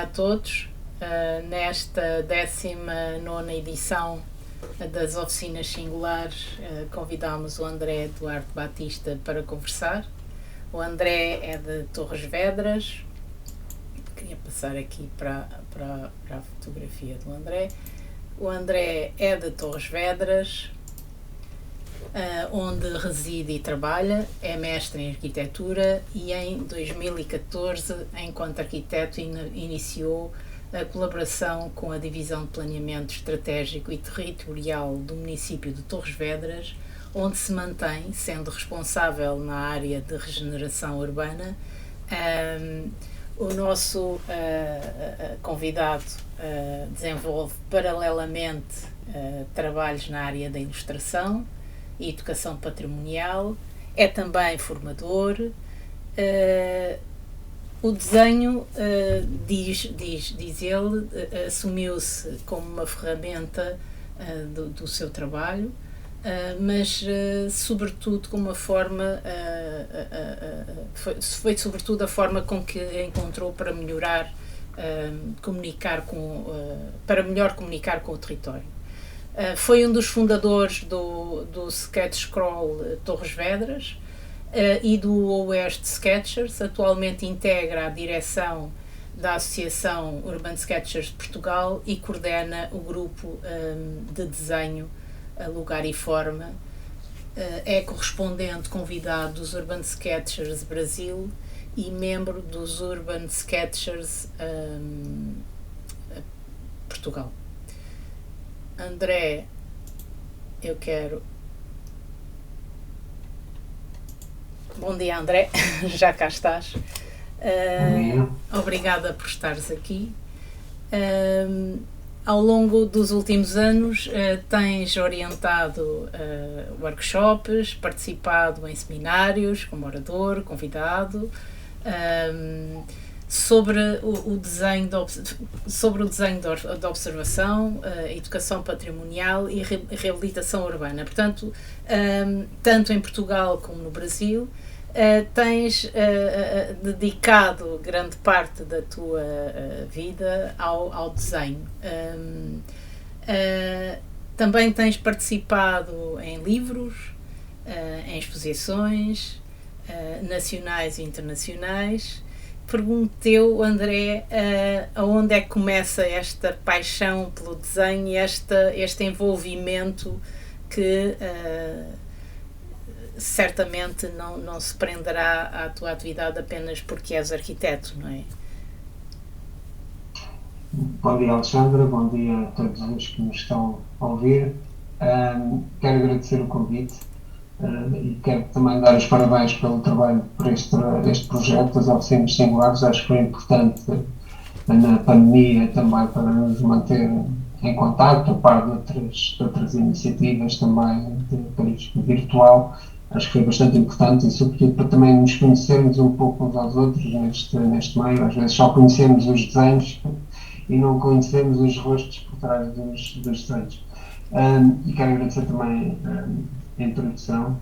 a todos. Nesta 19ª edição das Oficinas Singulares, convidámos o André Eduardo Batista para conversar. O André é de Torres Vedras. Queria passar aqui para a fotografia do André. O André é de Torres Vedras, onde reside e trabalha, é mestre em arquitetura e em 2014, enquanto arquiteto, iniciou a colaboração com a Divisão de Planeamento Estratégico e Territorial do município de Torres Vedras, onde se mantém, sendo responsável na área de regeneração urbana. O nosso convidado desenvolve paralelamente trabalhos na área da ilustração e educação patrimonial, é também formador. O desenho, diz ele, assumiu-se como uma ferramenta do seu trabalho, mas sobretudo como uma forma, foi sobretudo a forma com que encontrou para melhorar, para melhor comunicar com o território. Foi um dos fundadores do Sketch Scroll Torres Vedras e do Oeste Sketchers. Atualmente integra a direção da Associação Urban Sketchers de Portugal e coordena o grupo de desenho Lugar e Forma. É correspondente convidado dos Urban Sketchers Brasil e membro dos Urban Sketchers Portugal. André, eu quero... Bom dia, André, já cá estás. Obrigada por estares aqui. Ao longo dos últimos anos tens orientado workshops, participado em seminários como orador, convidado, sobre o desenho de observação, educação patrimonial e reabilitação urbana. Portanto, tanto em Portugal como no Brasil, tens dedicado grande parte da tua vida ao desenho. Também tens participado em livros, em exposições nacionais e internacionais. Pergunto-te, André, aonde é que começa esta paixão pelo desenho e este envolvimento que certamente não se prenderá à tua atividade apenas porque és arquiteto, não é? Bom dia, Alexandra, bom dia a todos os que nos estão a ouvir. Quero agradecer o convite e quero também dar os parabéns pelo trabalho por este projeto das Oficinas Singulares. Acho que foi importante na pandemia também para nos manter em contacto, a par de outras iniciativas também de cariz virtual. Acho que foi bastante importante e sobretudo para também nos conhecermos um pouco uns aos outros neste meio. Às vezes só conhecemos os desenhos e não conhecemos os rostos por trás dos desenhos. E quero agradecer também a introdução.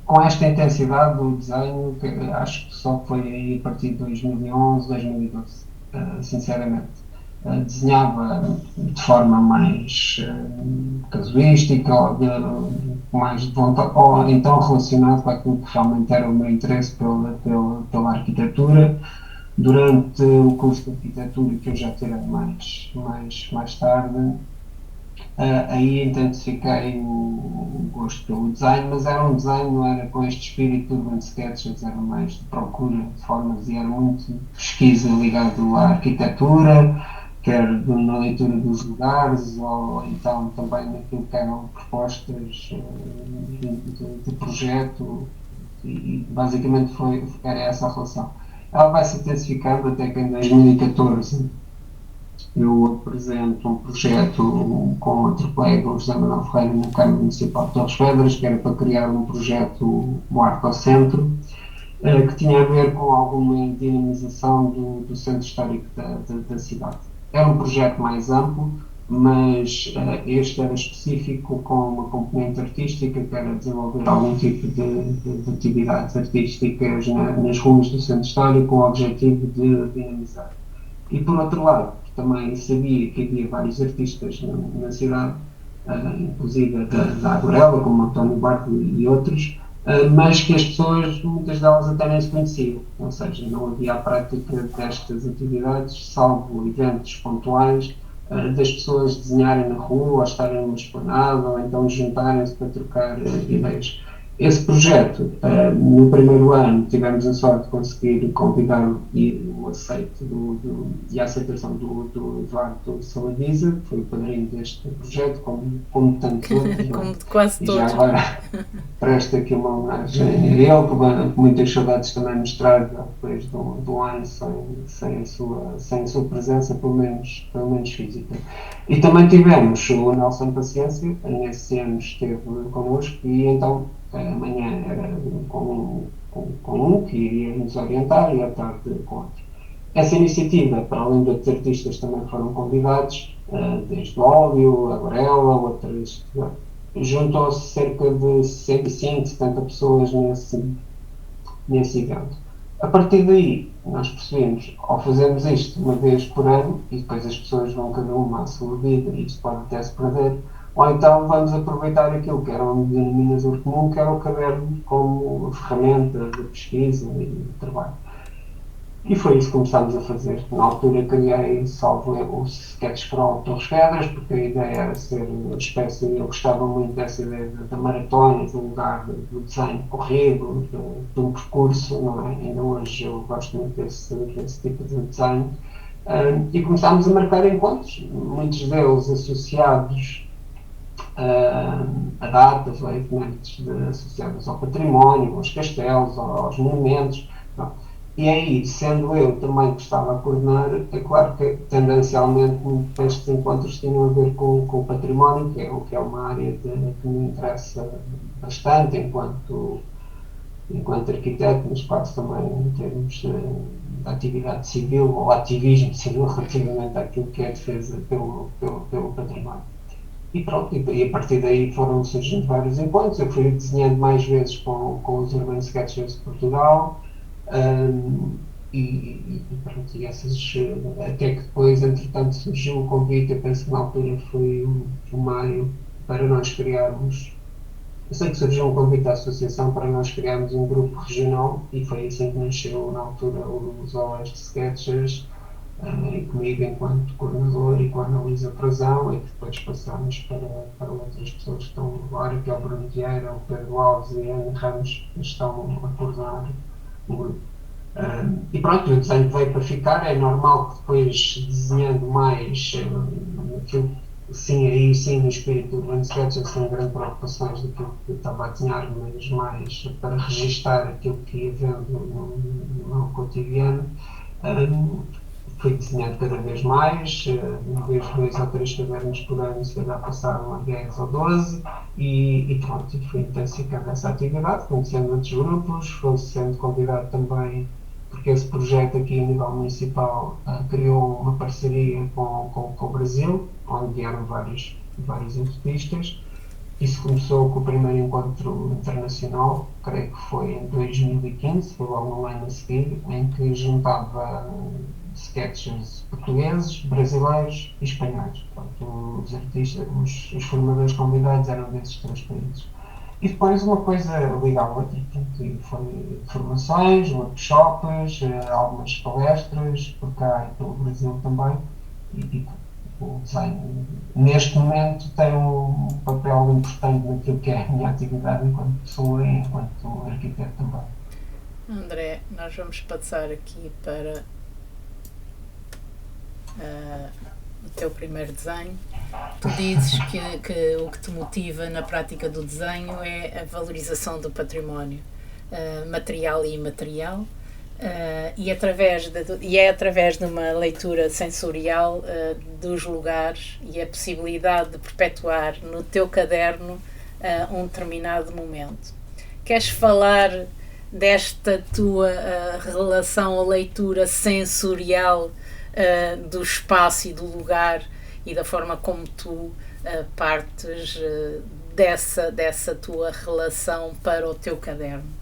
Com esta intensidade do desenho, acho que só foi aí a partir de 2011, 2012, sinceramente. Desenhava de forma mais casuística ou mais de vontade, ou então relacionado com aquilo que realmente era o meu interesse pela arquitetura. Durante o curso de arquitetura que eu já tirei mais tarde, aí intensifiquei o gosto pelo desenho, mas era um desenho, não era com este espírito de urban sketches, era mais de procura de formas e era muito pesquisa ligado à arquitetura, quer na leitura dos lugares ou então também naquilo que eram propostas de projeto e basicamente era essa a relação. Ela vai se intensificando até que em 2014 eu apresento um projeto com outro colega, o José Manuel Ferreira, na Câmara Municipal de Torres Vedras, que era para criar um projeto Arte ao Centro, que tinha a ver com alguma dinamização do centro histórico da cidade. Era um projeto mais amplo, mas este era específico com uma componente artística, que era desenvolver algum tipo de atividades artísticas nas ruas do centro histórico com o objetivo de dinamizar. E por outro lado, também sabia que havia vários artistas na cidade, inclusive da Aguarela, como António Barco e outros, mas que as pessoas, muitas delas até nem se conheciam, ou seja, não havia a prática destas atividades, salvo eventos pontuais, das pessoas desenharem na rua, ou estarem numa esplanada, ou então juntarem-se para trocar ideias. Esse projeto, no primeiro ano, tivemos a sorte de conseguir convidar e o aceito e a aceitação do Eduardo Saladisa, que foi o padrinho deste projeto, como tantos outros. Como de quase e todos. Já agora presta aqui uma homenagem a ele, que muitas saudades também nos traz depois de um ano sem a sua presença, pelo menos física. E também tivemos o Nelson Paciência, nesse ano esteve connosco, e então amanhã era com um que iria nos orientar e à tarde com outro. Essa iniciativa, para além de outros artistas, também foram convidados, desde o Óbvio, a Varela, outras. Juntou-se cerca de 65, 70 pessoas nesse evento. A partir daí, nós percebemos, ao fazermos isto uma vez por ano, e depois as pessoas vão cada uma à sua vida, e isto pode até se perder, ou então vamos aproveitar aquilo que era um denominador comum, que era o caderno como ferramenta de pesquisa e de trabalho. E foi isso que começámos a fazer. Na altura criei, salvo o Sketch Crawl Torres Vedras, porque a ideia era ser uma espécie, eu gostava muito dessa ideia da maratona, do lugar do desenho corrido, de um percurso, não é? Ainda hoje eu gosto muito desse tipo de desenho. E começámos a marcar encontros, muitos deles associados a datas ou eventos associados ao património, aos castelos, aos monumentos. E aí, sendo eu também que estava a coordenar, é claro que tendencialmente estes encontros tinham a ver com o património, que é uma área que me interessa bastante enquanto arquiteto, mas quase também em termos de atividade civil ou ativismo civil relativamente àquilo que é a defesa pelo património. E pronto, e a partir daí foram surgindo vários encontros. Eu fui desenhando mais vezes com os Urban Sketchers de Portugal. E pronto, e essas, até que depois, entretanto, surgiu o convite, eu penso que na altura foi o Mário, para nós criarmos. Eu sei que surgiu um convite da associação para nós criarmos um grupo regional, e foi assim que nasceu na altura os Oeste Sketchers, e comigo enquanto coordenador e com a Ana Luísa Frazão, e que depois passámos para outras pessoas que estão agora, que é o Bruno Vieira, o Pedro Alves e a Ana Ramos, que estão a coordenar o grupo. E pronto, o desenho veio para ficar. É normal que depois, desenhando mais aquilo, sim, aí sim, no espírito do Urban Sketch, sem grande preocupações daquilo que eu estava a desenhar, mas mais para registar aquilo que ia vendo no cotidiano. Fui desenhando cada vez mais, uma vez 2 ou 3 cadernos por ano, se calhar passaram a 10 ou 12, e pronto, fui intensificando essa atividade, conhecendo outros grupos, fui sendo convidado também, porque esse projeto aqui a nível municipal criou uma parceria com o Brasil, onde vieram vários artistas. Isso começou com o primeiro encontro internacional, creio que foi em 2015, foi logo no ano a seguir, em que juntava sketchers portugueses, brasileiros e espanhóis. Portanto, os artistas, os formadores convidados eram desses 3 países. E depois uma coisa liga à outra, portanto, foi formações, workshops, algumas palestras, por cá e pelo Brasil também, e o design neste momento tem um papel importante naquilo que é a minha atividade enquanto pessoa e enquanto arquiteto também. André, nós vamos passar aqui para o teu primeiro desenho. Tu dizes que o que te motiva na prática do desenho é a valorização do património material e imaterial, e é através de uma leitura sensorial dos lugares e a possibilidade de perpetuar no teu caderno um determinado momento. Queres falar desta tua relação à leitura sensorial do espaço e do lugar e da forma como tu partes dessa tua relação para o teu caderno?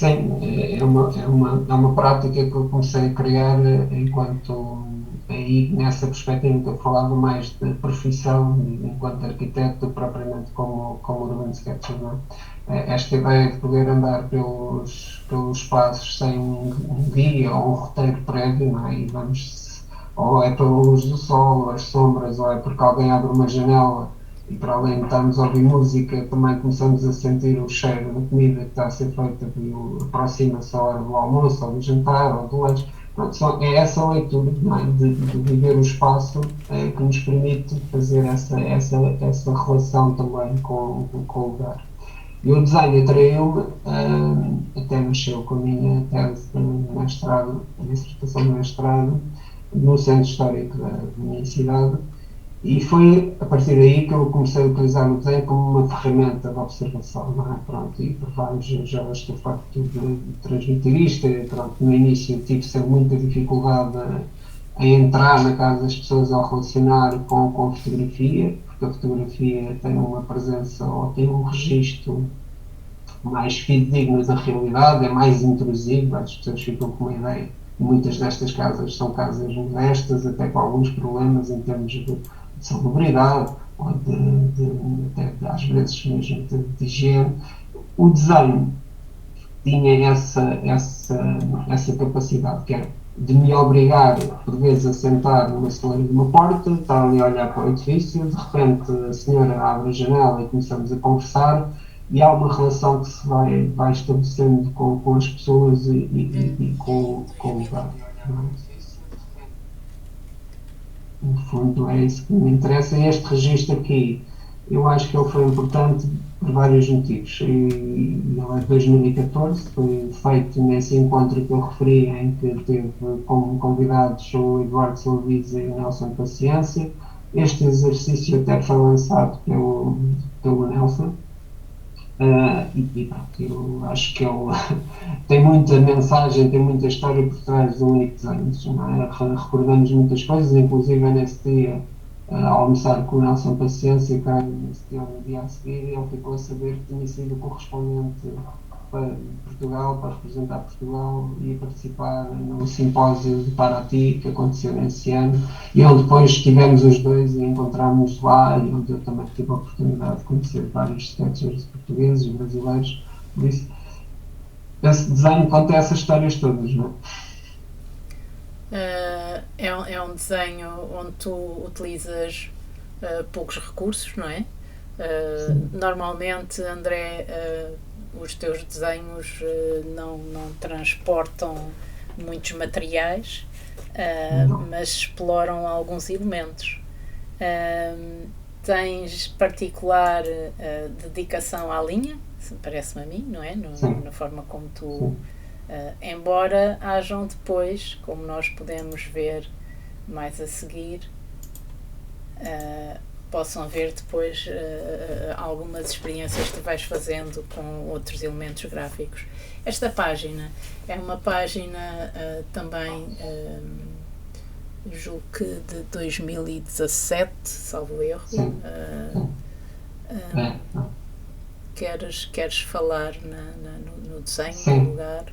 Sim, é uma prática que eu comecei a criar enquanto, aí nessa perspectiva que eu falava mais de profissão, enquanto arquiteto, propriamente como urban sketcher, não é? Esta ideia de poder andar pelos espaços sem um guia ou um roteiro prévio, não é? E vamos, ou é pela luz do sol, ou as sombras, ou é porque alguém abre uma janela e para além de estarmos a ouvir música, também começamos a sentir o cheiro da comida que está a ser feita e aproxima-se a hora do almoço, ou do jantar, ou do lanche. Pronto, é essa leitura, não é? De viver o espaço que nos permite fazer essa relação também com o lugar. E o design atraiu-me, até mexeu com a minha tese de mestrado, a dissertação de mestrado, no centro histórico da minha cidade. E foi a partir daí que eu comecei a utilizar o desenho como uma ferramenta de observação, não é? Pronto, e por vários, já estou farto de transmitir isto, e, pronto, no início tive sempre muita dificuldade a entrar na casa das pessoas ao relacionar com a fotografia, porque a fotografia tem uma presença ou tem um registro mais fidedigno da realidade, é mais intrusivo, as pessoas ficam com uma ideia. Muitas destas casas são casas modestas, até com alguns problemas em termos de salubridade, ou às vezes mesmo de higiene. O desenho tinha essa capacidade, que era de me obrigar, por vezes, a sentar numa estaleira de uma porta, estar ali a olhar para o edifício, de repente a senhora abre a janela e começamos a conversar, e há uma relação que se vai estabelecendo com as pessoas e com o lugar. No fundo, é isso que me interessa. Este registro aqui, eu acho que ele foi importante por vários motivos. E ele é de 2014, foi feito nesse encontro que eu referi, em que teve como convidados o Eduardo Salvisa e o Nelson Paciência. Este exercício até foi lançado pelo Nelson. E pronto, eu acho que ele tem muita mensagem, tem muita história por trás do único desenho, não é? Recordamos muitas coisas, inclusive nesse dia, almoçar com o Nelson Paciência, que nesse dia, no dia a seguir, ele ficou a saber que tinha sido correspondente para Portugal, para representar Portugal e participar no simpósio de Paraty que aconteceu nesse ano, e onde depois estivemos os dois e encontramos lá, e onde eu também tive a oportunidade de conhecer vários sketchers portugueses e brasileiros. Por isso, esse desenho conta essas histórias todas, não é? É um desenho onde tu utilizas poucos recursos, não é? Normalmente, André, os teus desenhos não transportam muitos materiais, mas exploram alguns elementos. Tens particular dedicação à linha, parece-me a mim, não é? Na forma como tu... embora hajam depois, como nós podemos ver mais a seguir, possam ver depois algumas experiências que tu vais fazendo com outros elementos gráficos. Esta página é uma página também, julgo que de 2017, salvo erro. Queres falar no desenho do lugar?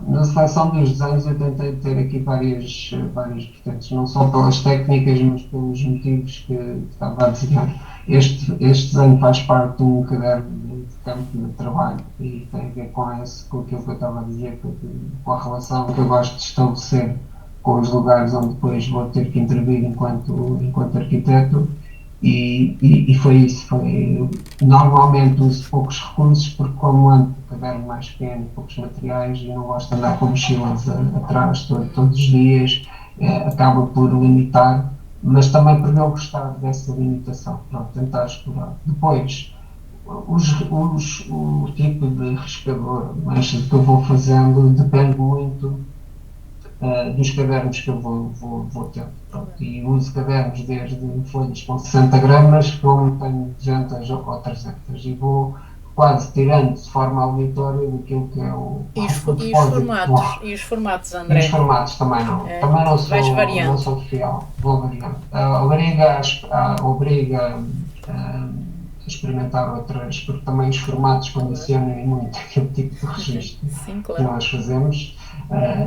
Na seleção dos desenhos eu tentei ter aqui várias vertentes, não só pelas técnicas, mas pelos motivos que estava a desenhar. Este desenho faz parte de um caderno de campo de trabalho e tem a ver com aquilo que eu estava a dizer, com a relação que eu gosto de estabelecer com os lugares onde depois vou ter que intervir enquanto arquiteto. E foi isso, normalmente uso poucos recursos porque como ando com o caderno mais pequeno, poucos materiais e não gosto de andar com mochilas atrás todos os dias, acaba por limitar, mas também por eu gostar dessa limitação, tentar explorar. Depois, o tipo de riscador, mancha que eu vou fazendo depende muito dos cadernos que eu vou tendo. E uso cadernos desde folhas com 60 gramas, como tenho 200 ou 300, e vou quase tirando de forma aleatória daquilo que é o depósito. E os formatos, André? E os formatos também não. Também não sou fiel, vou variando. A Lariga obriga experimentar outras, porque também os formatos condicionam muito aquele tipo de registro Sim, que claro. nós fazemos,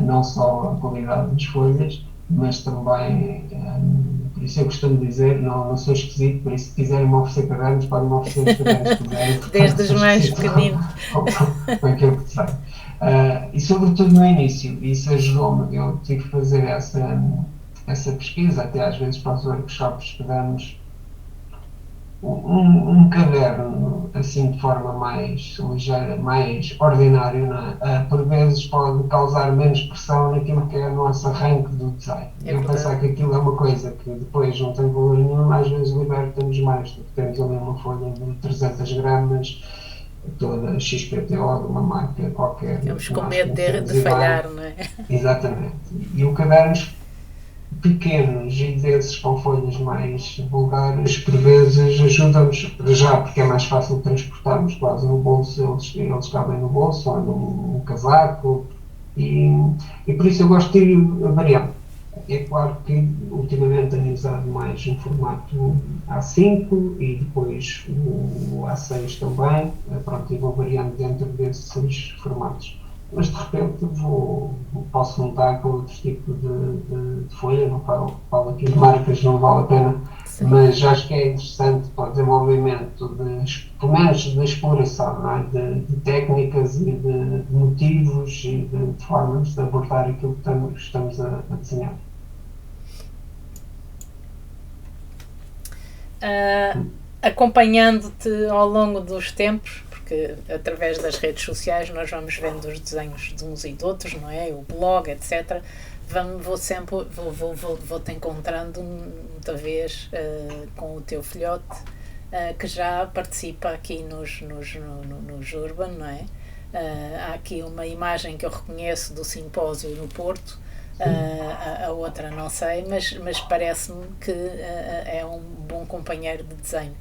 não só a qualidade das folhas, mas também, por isso eu costumo dizer, não sou esquisito, por isso se quiserem me oferecer cadernos, podem me oferecer os cadernos que quiserem, porque não Desde os sou mais esquisito pequeninos. com aquilo que sei. E sobretudo no início, isso ajudou-me, eu tive que fazer essa pesquisa, até às vezes para os workshops que damos, um caderno assim de forma mais ligeira, mais ordinário, não é? Por vezes pode causar menos pressão naquilo que é o nosso arranque do design. É Eu verdade. pensar que aquilo é uma coisa que depois não tem valor nenhum, às vezes liberta-nos mais do que temos ali uma folha de 300 gramas, toda XPTO de uma marca qualquer Ficamos que com nós medo conhecemos de e bem. falhar, não é? Exatamente. E o cadernos pequenos e desses com folhas mais vulgares, por vezes ajudam-nos, já porque é mais fácil transportarmos quase no bolso, eles cabem no bolso ou num casaco, e, e por isso eu gosto de ir variando. É claro que ultimamente tenho usado mais um formato A5 e depois o A6 também, pronto, e vou variando dentro desses formatos. Mas de repente posso montar com outro tipo de folha, não falo aqui de marcas, não vale a pena, Sim. mas acho que é interessante para o desenvolvimento, pelo menos da exploração, não é? De técnicas e de motivos e de formas de abordar aquilo que estamos a desenhar. Acompanhando-te ao longo dos tempos, porque através das redes sociais nós vamos vendo os desenhos de uns e de outros, não é? O blog, etc. Vou sempre vou-te encontrando muita vez com o teu filhote que já participa aqui nos Urban, não é? Há aqui uma imagem que eu reconheço do simpósio no Porto, a outra não sei, mas parece-me que é um bom companheiro de desenho.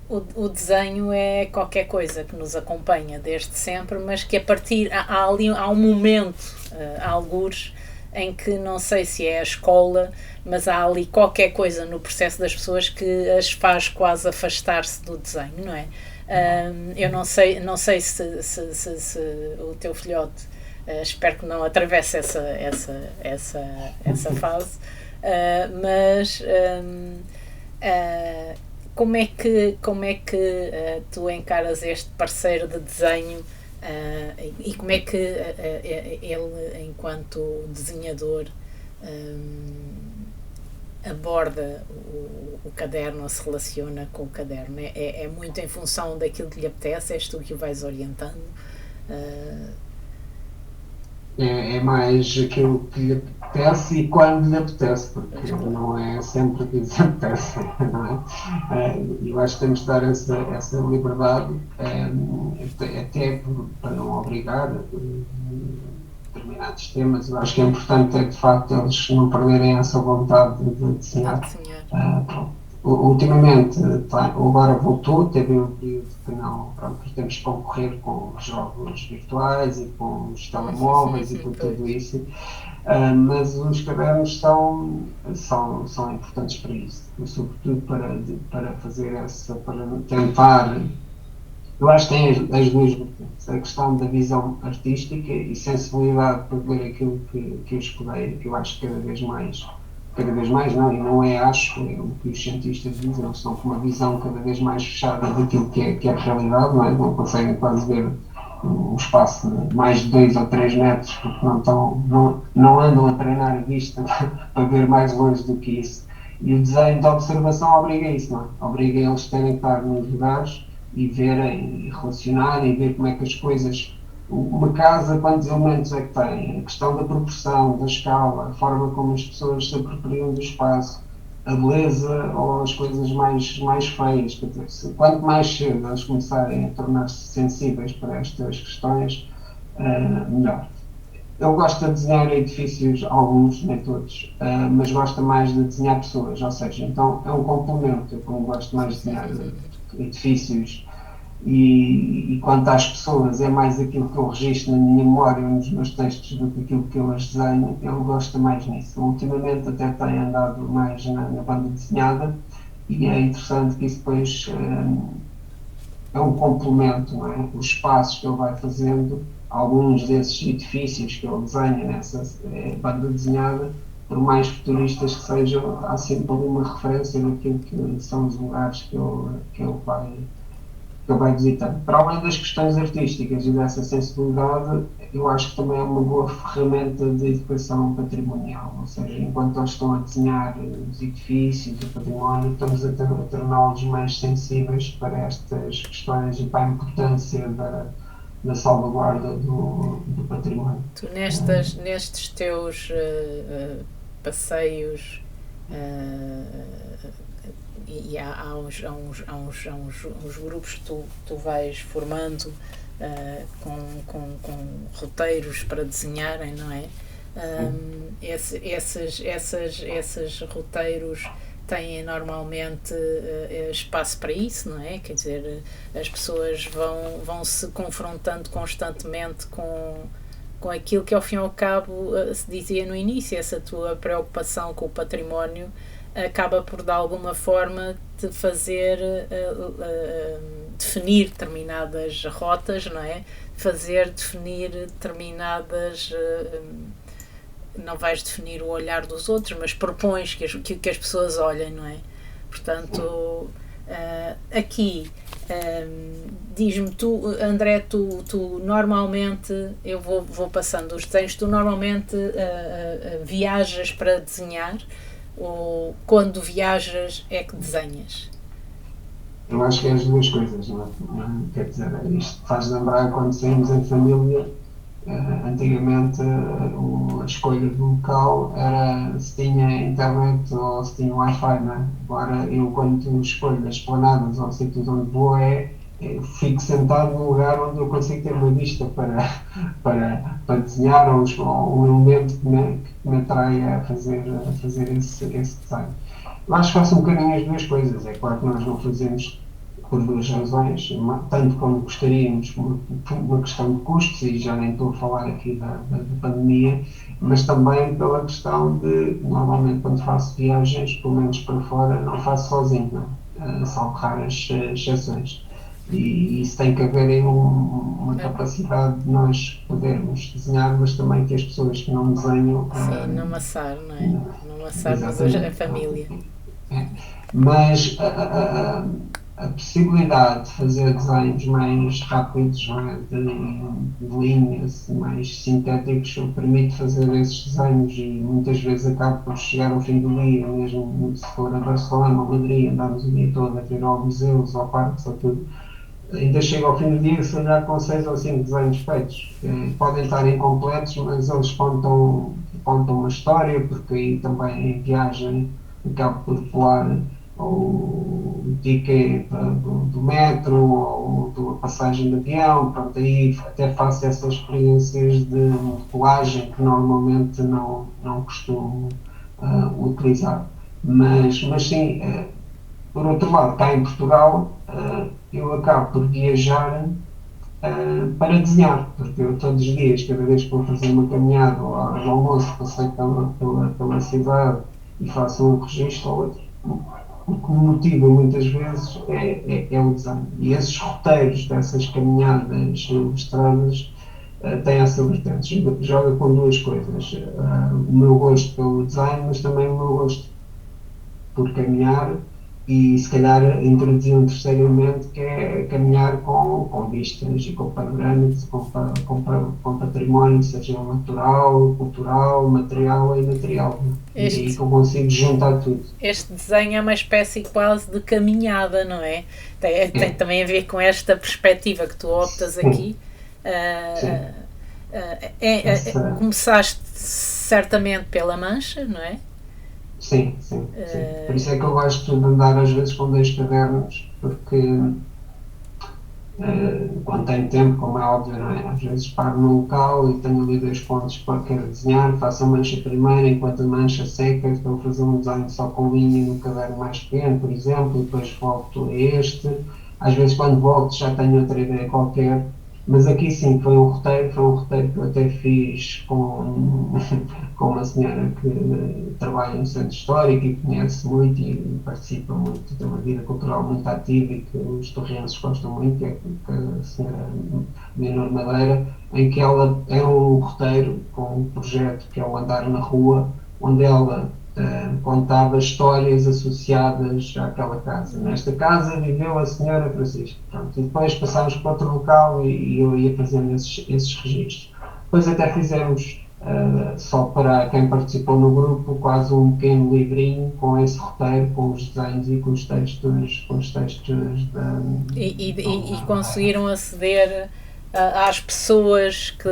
O desenho é qualquer coisa que nos acompanha desde sempre, mas que a partir há um momento, algures, em que não sei se é a escola, mas há ali qualquer coisa no processo das pessoas que as faz quase afastar-se do desenho, não é? Eu não sei se o teu filhote, espero que não atravesse essa fase, mas como é que tu encaras este parceiro de desenho e como é que ele, enquanto desenhador, aborda o caderno ou se relaciona com o caderno? É muito em função daquilo que lhe apetece? És tu que o vais orientando? É mais aquilo que lhe apetece e quando lhe apetece, porque Claro. não é sempre que lhes apetece, não é? Eu acho que temos de dar essa liberdade, até para não obrigar determinados temas. Eu acho que é importante, de facto, eles não perderem essa vontade de De desenhar. desenhar. Ultimamente, agora voltou, teve um período que não, pronto, temos que concorrer com os jogos virtuais e com os telemóveis e com tudo Pois. isso, mas os cadernos são importantes para isso, sobretudo para fazer para tentar. Eu acho que tem as duas vertentes, a questão da visão artística e sensibilidade para ver aquilo que eu estudei, que eu acho que cada vez mais não, e não é acho, é o que os cientistas dizem, eles estão com uma visão cada vez mais fechada daquilo que é a realidade, não é? Não conseguem quase ver um espaço de mais de 2 ou 3 metros, porque não andam a treinar a vista para ver mais longe do que isso. E o desenho de observação obriga a isso, não é? Obriga eles a terem que estar nos lugares e verem, e relacionarem, e ver como é que as coisas. Uma casa, quantos elementos é que tem? A questão da proporção, da escala, a forma como as pessoas se apropriam do espaço, a beleza ou as coisas mais feias. Quanto mais cedo eles começarem a tornar-se sensíveis para estas questões, melhor. Ele gosta de desenhar edifícios, alguns, nem todos, mas gosta mais de desenhar pessoas, ou seja, então é um complemento. Eu, como gosto mais de desenhar edifícios e quanto às pessoas, é mais aquilo que eu registro na minha memória nos meus textos do que aquilo que eu as desenho, ele gosta mais nisso. Ultimamente até tem andado mais na banda desenhada, e é interessante que isso depois é um complemento, não é? Os espaços que ele vai fazendo, alguns desses edifícios que ele desenha nessa banda desenhada, por mais futuristas que sejam, há sempre alguma referência naquilo que são os lugares que ele vai visitando. Para além das questões artísticas e dessa sensibilidade, eu acho que também é uma boa ferramenta de educação patrimonial, ou seja, enquanto eles estão a desenhar os edifícios, o património, estamos a torná-los mais sensíveis para estas questões e para a importância da salvaguarda do património. Tu nestes teus passeios e há uns grupos que tu vais formando com roteiros para desenharem, não é? Esses roteiros têm normalmente espaço para isso, não é? Quer dizer, as pessoas vão se confrontando constantemente com aquilo que ao fim e ao cabo se dizia no início, essa tua preocupação com o património acaba por de alguma forma te fazer definir determinadas rotas, não é? Definir determinadas não vais definir o olhar dos outros, mas propões que as pessoas olhem, não é? Portanto, aqui diz-me tu, André, tu normalmente, eu vou passando os desenhos, tu normalmente viajas para desenhar ou quando viajas é que desenhas? Eu acho que é as duas coisas, não é? Quer dizer, isto faz lembrar quando saímos em família. Antigamente a escolha do local era se tinha internet ou se tinha Wi-Fi, não é? Agora eu quando escolho as planadas ou sítios onde vou eu fico sentado num lugar onde eu consigo ter uma vista para desenhar ou um elemento que me atrai a fazer esse desenho. Eu acho que faço um bocadinho as duas coisas. É claro que nós não fazemos por duas razões, tanto como gostaríamos, por uma questão de custos, e já nem estou a falar aqui da pandemia, mas também pela questão de, normalmente quando faço viagens, pelo menos para fora, não faço sozinho, não? Salvo raras exceções. E isso tem que haver aí uma capacidade de nós podermos desenhar, mas também que as pessoas que não desenham... Sim, não amassar, não é? Não amassar, mas hoje a família. Mas a possibilidade de fazer desenhos mais rápidos, de linhas mais sintéticos, permite fazer esses desenhos e muitas vezes acabo por chegar ao fim do dia, mesmo se for a Barcelona ou Madrid, andarmos o dia todo a ver ao museus, ao parques, ou tudo, ainda chego ao fim do dia se olhar com 6 ou 5 desenhos feitos. Podem estar incompletos, mas eles contam uma história, porque aí também em viagem acabo por colar o ticket do metro ou da passagem de avião, pronto, aí até faço essas experiências de colagem que normalmente não costumo utilizar. Mas sim, por outro lado, cá em Portugal, eu acabo por viajar para desenhar, porque eu todos os dias, cada vez que vou fazer uma caminhada ou à hora do almoço, passei pela cidade e faço um registro ou outro, o que me motiva muitas vezes é o desenho. E esses roteiros dessas caminhadas ilustradas têm essa vertente. Joga com duas coisas. O meu gosto pelo design, mas também o meu gosto por caminhar e se calhar introduzir um terceiro elemento que é caminhar com vistas e com panorâmicos, com património, seja natural, cultural, material e imaterial. E aí que eu consigo juntar tudo. Este desenho é uma espécie quase de caminhada, não é? Tem também a ver com esta perspectiva que tu optas aqui. Começaste certamente pela Mancha, não é? Sim. Por isso é que eu gosto de andar às vezes com 2 cadernos, porque quando tenho tempo, como é óbvio, não é? Às vezes paro no local e tenho ali 2 pontos que quero desenhar, faço a mancha primeiro, enquanto a mancha seca, estou a fazer um desenho só com linha no caderno mais pequeno, por exemplo, e depois volto a este. Às vezes quando volto já tenho outra ideia qualquer Mas aqui sim, foi um roteiro que eu até fiz com uma senhora que trabalha no centro histórico e conhece muito e participa muito, tem uma vida cultural muito ativa e que os torrenses gostam muito, que é a senhora Leonor Madeira, em que ela é um roteiro com um projeto que é o Andar na Rua, onde ela contava histórias associadas àquela casa. Nesta casa viveu a senhora Francisca. Pronto, e depois passámos para outro local e eu ia fazendo esses registros. Depois até fizemos, só para quem participou no grupo, quase um pequeno livrinho com esse roteiro, com os desenhos e com os textos E conseguiram aceder às pessoas que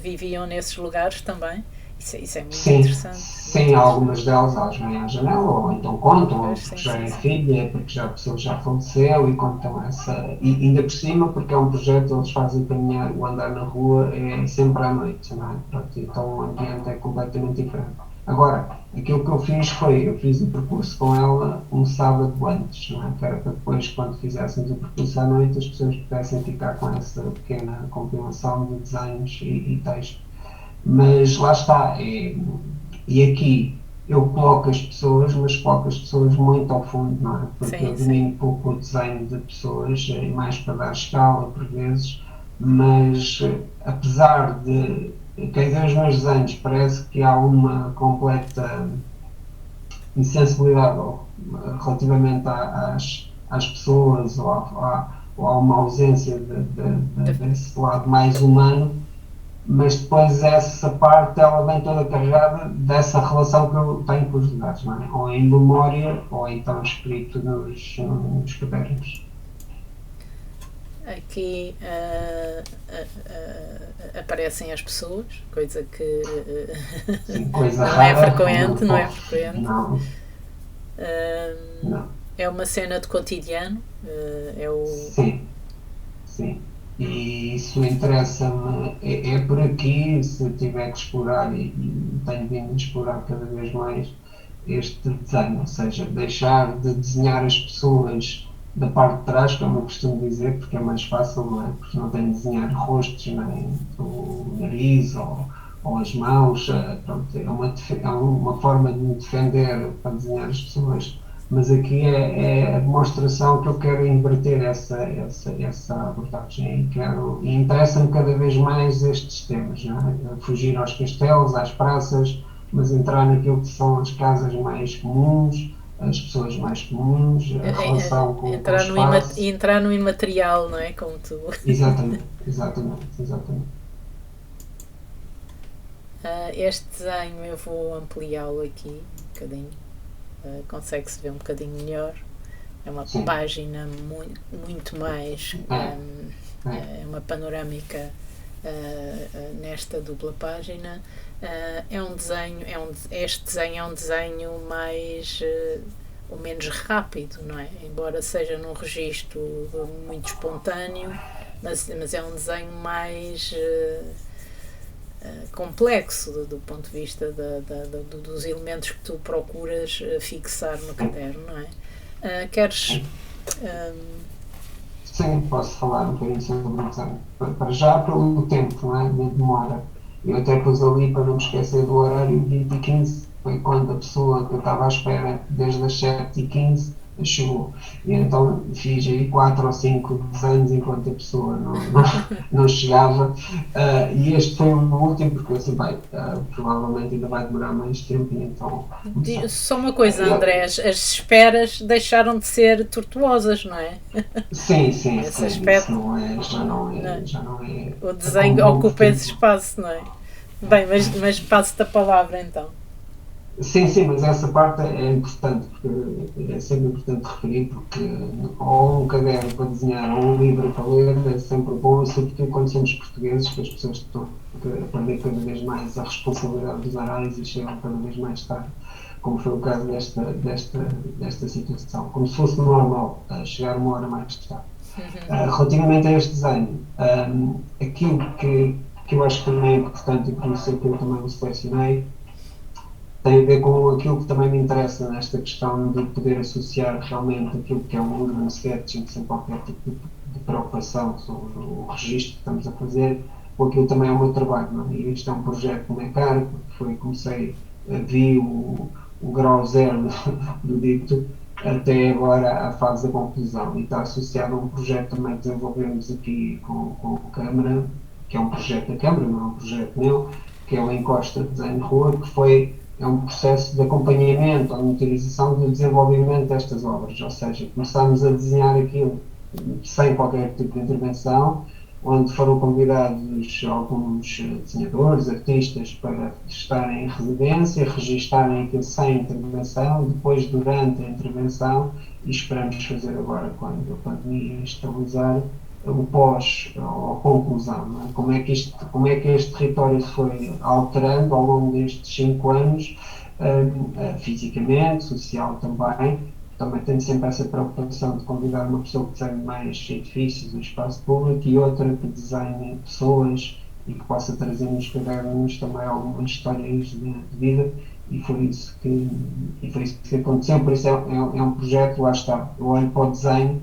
viviam nesses lugares também. Isso é muito Sim, interessante. sim, Muito algumas delas elas vêm à janela, ou então contam, ou pois, porque sim, já sim, é sim. filha, porque já a pessoa já faleceu e contam essa. E ainda por cima, porque é um projeto, eles fazem caminhar, o andar na rua é sempre à noite, não é? Pronto, então o ambiente é completamente diferente. Agora, aquilo que eu fiz foi, eu fiz o percurso com ela um sábado antes, não é? Que era para depois, quando fizéssemos o percurso à noite, as pessoas pudessem ficar com essa pequena compilação de desenhos e textos. Mas lá está, e aqui eu coloco as pessoas, mas coloco as pessoas muito ao fundo, não é? Porque eu Sim, sim. domino pouco o desenho de pessoas, mais para dar escala por vezes, mas apesar de quem vê os meus desenhos parece que há uma completa insensibilidade relativamente às pessoas ou há uma ausência De- desse lado mais humano, mas depois essa parte ela vem toda carregada dessa relação que eu tenho com os lugares, não é? Ou em memória ou então escrito nos cadernos. Aqui aparecem as pessoas, coisa que Sim, coisa não é rara, frequente, não é pouco, frequente. não, Uh, não, é uma cena de cotidiano. É o. sim, sim. E isso interessa-me, é por aqui, se eu tiver que explorar, e tenho vindo a explorar cada vez mais este desenho, ou seja, deixar de desenhar as pessoas da parte de trás, como eu costumo dizer, porque é mais fácil, não é? Porque não tenho de desenhar rostos, nem o nariz ou as mãos, pronto, é uma forma de me defender para desenhar as pessoas, mas aqui é a demonstração que eu quero inverter essa abordagem e interessa-me cada vez mais estes temas, não é? Fugir aos castelos, às praças, mas entrar naquilo que são as casas mais comuns, as pessoas mais comuns, a relação com o espaço. Entrar no imaterial, não é? Como tu. Exatamente, exatamente, exatamente. Este desenho eu vou ampliá-lo aqui um bocadinho. Consegue-se ver um bocadinho melhor. É uma Sim, página muito mais. é, é, É uma panorâmica nesta dupla página. É um desenho. Este desenho é um desenho mais. Ou menos rápido, não é? Embora seja num registro muito espontâneo, mas é um desenho mais complexo do ponto de vista dos elementos que tu procuras fixar no caderno, não é? Queres. é. Um, Sim, posso falar um bocadinho sobre o desenho. Para já, pelo tempo, não é? De demora. Eu até pus ali, para não me esquecer do horário, 20h15, foi quando a pessoa que eu estava à espera, desde as 7h15, chegou. E então fiz aí 4 ou 5 desenhos enquanto a pessoa não chegava. E este foi o último, porque eu assim, provavelmente ainda vai demorar mais tempo, e então comecei. só uma coisa, André, as esperas deixaram de ser tortuosas, não é? Sim, sim, Esse sim, isso aspecto, não é, não é? já não é O desenho comum, ocupa esse portanto. espaço, não é? Bem, mas passo-te a palavra então. Sim, sim, mas essa parte é importante, porque é sempre importante referir, porque ou um caderno para desenhar ou um livro para ler é sempre bom, e sobretudo quando somos portugueses, que as pessoas estão a perder cada vez mais a responsabilidade dos horários e chegam cada vez mais tarde, como foi o caso desta situação, como se fosse normal chegar uma hora mais tarde. Relativamente a este desenho, aquilo que eu acho que também é importante e por isso é que eu também o selecionei, tem a ver com aquilo que também me interessa nesta questão de poder associar realmente aquilo que é um urban sketching sem qualquer tipo de preocupação sobre o registro que estamos a fazer, com aquilo também é o meu trabalho, não é? E isto é um projeto que me é caro, porque comecei, vi o grau zero do dito até agora a fase da conclusão, e está associado a um projeto também que desenvolvemos aqui com a Câmara, que é um projeto da Câmara, não é um projeto meu, que é o Encosta Design Rua, que é um processo de acompanhamento, ou monitorização do desenvolvimento destas obras, ou seja, começámos a desenhar aquilo sem qualquer tipo de intervenção, onde foram convidados alguns desenhadores, artistas, para estarem em residência, registarem aquilo sem intervenção, depois durante a intervenção, e esperamos fazer agora, quando a pandemia estabilizar, o pós, ou a conclusão, não é? Como é que este território se foi alterando ao longo destes 5 anos, fisicamente, social também tenho sempre essa preocupação de convidar uma pessoa que desenhe mais edifícios, um espaço público, e outra que desenhe pessoas e que possa trazer-nos, cadernos também algumas histórias de vida, e foi isso que aconteceu. Por isso é um projeto, lá está, eu olho para o desenho,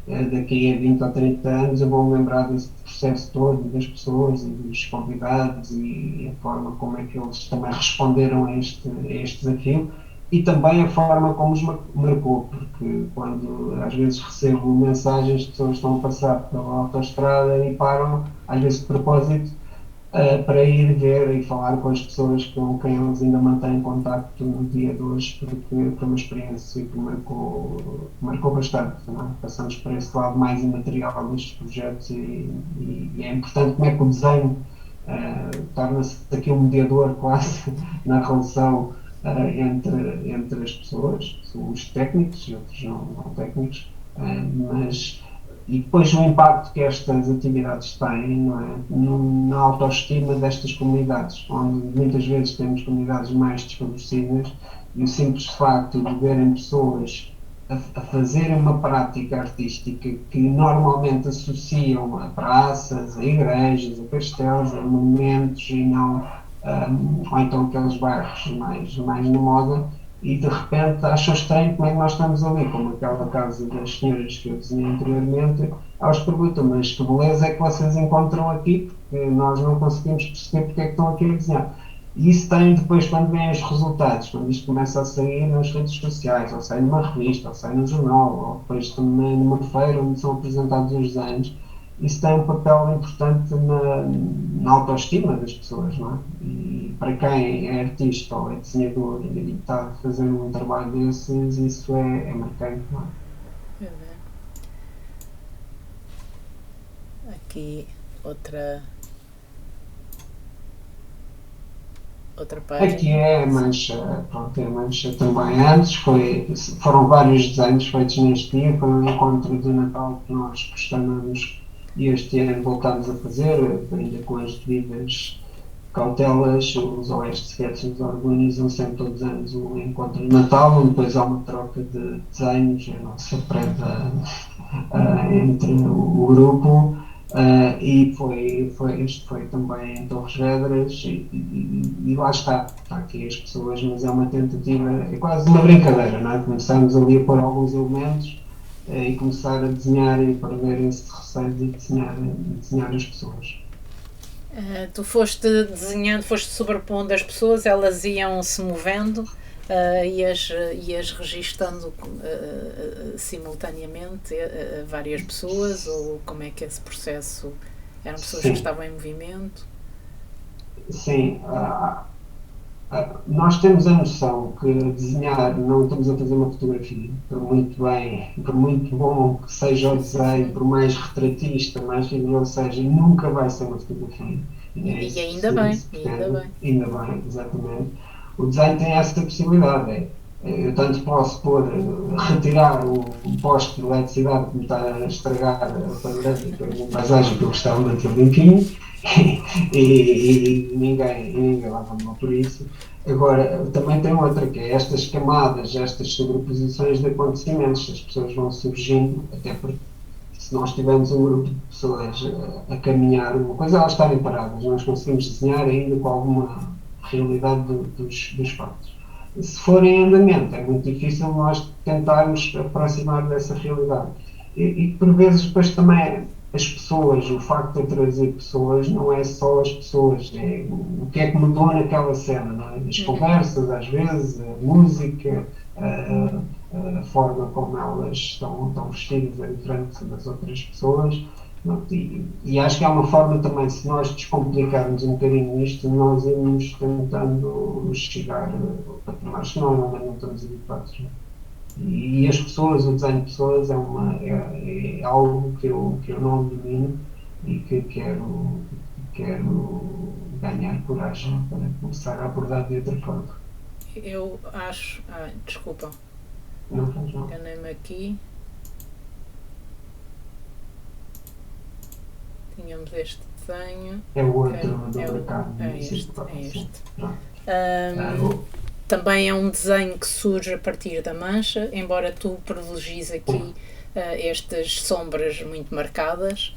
daqui a 20 ou 30 anos eu vou-me lembrar desse processo todo, das pessoas e dos convidados, e a forma como é que eles também responderam a este desafio, e também a forma como os marcou, porque quando às vezes recebo mensagens de pessoas que estão a passar pela autoestrada e param, às vezes de propósito, para ir ver e falar com as pessoas com quem eles ainda mantêm contacto no dia de hoje, porque foi uma experiência que marcou bastante. Não é? Passamos por esse lado mais imaterial destes projetos, e é importante como é que o desenho torna-se aqui um mediador quase na relação entre as pessoas, os técnicos e outros não técnicos, mas e depois o impacto que estas atividades têm, não é? Na autoestima destas comunidades, onde muitas vezes temos comunidades mais desfavorecidas, e o simples facto de verem pessoas a fazer uma prática artística que normalmente associam a praças, a igrejas, a castelos, a monumentos, e não, ou então aqueles bairros mais na moda, e de repente acham estranho como é que nós estamos ali, como aquela casa das senhoras que eu desenhei anteriormente. Elas perguntam, mas que beleza é que vocês encontram aqui, porque nós não conseguimos perceber porque é que estão aqui a desenhar. E isso tem depois, quando vêm os resultados, quando isto começa a sair nas redes sociais, ou sai numa revista, ou sai no jornal, ou depois também numa feira onde são apresentados os desenhos, isso tem um papel importante na autoestima das pessoas, não é? E para quem é artista ou é desenhador e está a fazer um trabalho desses, isso é marcante, não é? Aqui outra página. Aqui é a mancha, pronto, é a mancha também. Antes foram vários desenhos feitos neste dia, foi um encontro de Natal que nós costumamos, e este ano voltámos a fazer, ainda com as devidas cautelas. Os Oeste Sketches organizam sempre todos os anos um encontro de Natal, onde depois há uma troca de desenhos, a nossa prenda entre o grupo. Isto foi também em Torres Vedras, e lá está aqui as pessoas, mas é uma tentativa, é quase uma brincadeira, não é? Começamos ali a pôr alguns elementos, e começar a desenhar, e para ver esse receio de desenhar as pessoas. Tu foste desenhando, foste sobrepondo as pessoas, elas iam se movendo, ias registando simultaneamente várias pessoas, ou como é que esse processo, eram pessoas Sim. que estavam em movimento? Sim, nós temos a noção que desenhar, não estamos a fazer uma fotografia, por muito bom que seja o desenho, por mais retratista, mais rigoroso seja, nunca vai ser uma fotografia. E ainda bem, ainda bem, exatamente. O desenho tem essa possibilidade, eu tanto posso retirar o poste de eletricidade que me está a estragar a panorâmica, a paisagem que eu gostava de manter limpinho, e ninguém lava mal por isso. Agora, também tem outra, que é estas camadas, estas sobreposições de acontecimentos. As pessoas vão surgindo, até porque se nós tivermos um grupo de pessoas a caminhar, uma coisa é elas estarem paradas, nós conseguimos desenhar ainda com alguma realidade dos fatos. se for em andamento, é muito difícil nós tentarmos aproximar dessa realidade. E por vezes depois também as pessoas, o facto de trazer pessoas, não é só as pessoas, é o que é que mudou naquela cena, não é? As conversas, às vezes, a música, a forma como elas estão vestidas é diferente das outras pessoas. E acho que é uma forma também, se nós descomplicarmos um bocadinho isto, nós irmos tentando chegar ao patamar, senão não estamos habituados. E as pessoas, o desenho de pessoas é algo que eu não domino e que quero ganhar coragem para começar a abordar de outra forma. Eu acho. Desculpa, Não faz mal. enganei-me aqui. Tínhamos este desenho. É o outro do É mercado. este. Também é um desenho que surge a partir da mancha, embora tu privilegies aqui estas sombras muito marcadas,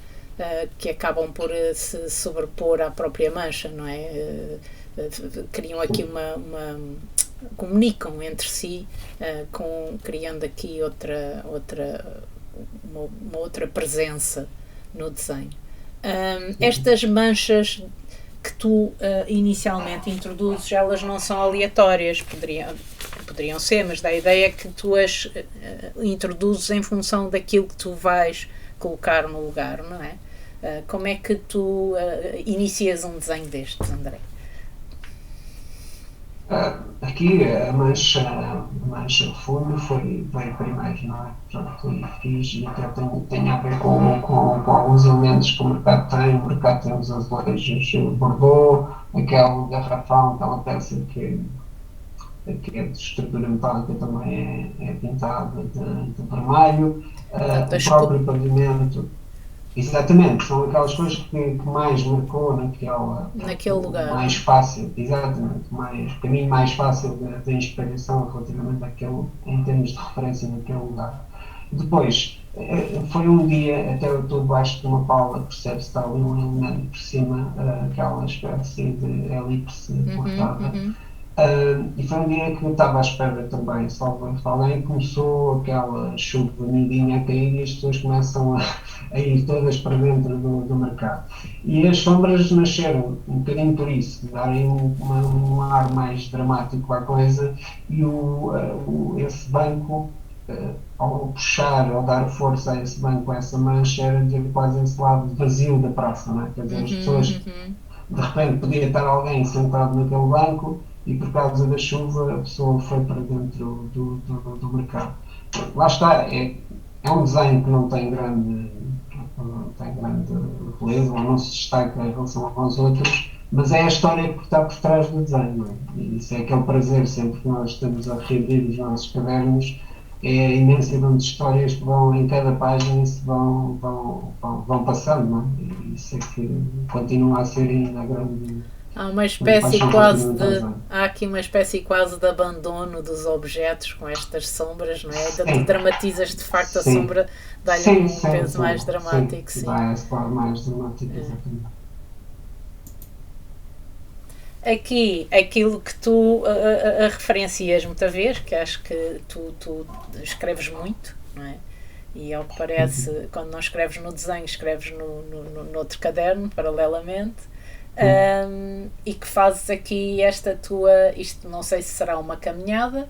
que acabam por se sobrepor à própria mancha, não é? Criam aqui comunicam entre si, criando aqui uma outra presença no desenho. Estas manchas que tu inicialmente introduzes, elas não são aleatórias, poderiam ser, mas dá a ideia que tu as introduzes em função daquilo que tu vais colocar no lugar, não é? Como é que tu inicias um desenho destes, André? Aqui a mancha fundo veio primeiro, não é? Portanto, e fiz, e até tem a ver com alguns elementos que o mercado tem. O mercado tem os azulejos Bordeaux, aquele garrafão, aquela peça que é de estrutura metálica também é pintada de vermelho. O próprio pavimento. Exatamente, são aquelas coisas que mais marcou naquele lugar. Mais fácil, exatamente, o caminho mais fácil da inspiração relativamente àquele, em termos de referência naquele lugar. Depois, foi um dia, até eu estou debaixo de uma paula, percebe-se que está ali um elemento por cima, aquela espécie de elipse cortada. E foi um dia que eu estava à espera também, salvo alguém, começou aquela chuva umidinha a cair e as pessoas começam a ir todas para dentro do mercado. E as sombras nasceram um bocadinho por isso, darem um ar mais dramático à coisa, e esse banco, ao puxar, ao dar força a esse banco, a essa mancha, era quase esse lado vazio da praça, não é? Quer dizer, as pessoas, de repente, podia estar alguém sentado naquele banco, e por causa da chuva a pessoa foi para dentro do mercado. Lá está, é um desenho que não tem grande beleza, ou não se destaca em relação aos outros, mas é a história que está por trás do desenho. E isso é aquele prazer sempre que nós estamos a reabrir os nossos cadernos, é a imensidão de histórias que vão em cada página e se vão passando, não é? E isso é que continua a ser ainda a grande. Há aqui uma espécie quase de abandono dos objetos com estas sombras, não é? Tu dramatizas de facto a sombra, dá-lhe um peso mais dramático. Sim, dá esse lado mais dramático, exatamente. Aqui, aquilo que tu referencias muitas vezes, que acho que tu escreves muito, não é? E ao que parece, quando não escreves no desenho, escreves no outro caderno, paralelamente. E que fazes aqui isto não sei se será uma caminhada,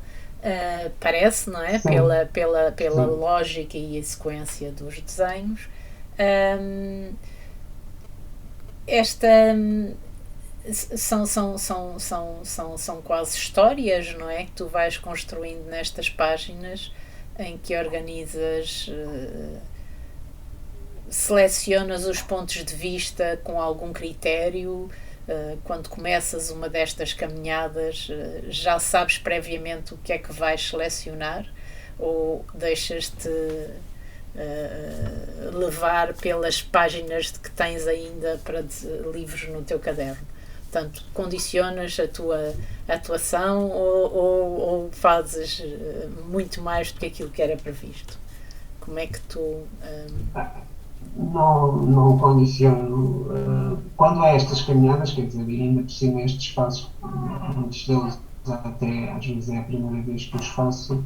parece, não é? Pela lógica e a sequência dos desenhos. São quase histórias, não é? Que tu vais construindo nestas páginas em que organizas, selecionas os pontos de vista com algum critério. Quando começas uma destas caminhadas, já sabes previamente o que é que vais selecionar, ou deixas-te levar pelas páginas que tens ainda para livros no teu caderno? Portanto, condicionas a tua atuação ou fazes muito mais do que aquilo que era previsto? Como é que tu... Não condiciono. Quando há estas caminhadas, quer dizer, ainda por cima estes espaços, muitos deles até às vezes é a primeira vez que os faço,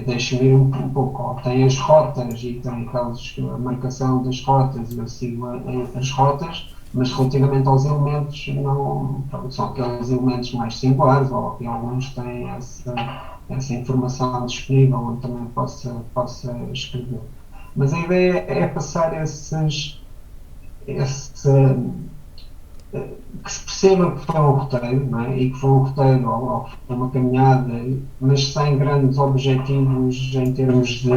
deixo-me ir um pouco. Tem as rotas e tem a marcação das rotas, eu sigo as rotas, mas relativamente aos elementos, não, pronto, são aqueles elementos mais singulares, ou que alguns têm essa informação disponível onde também possa escrever. Mas a ideia é passar que se perceba que foi um roteiro, não é? E que foi um roteiro ou que foi uma caminhada, mas sem grandes objetivos em termos de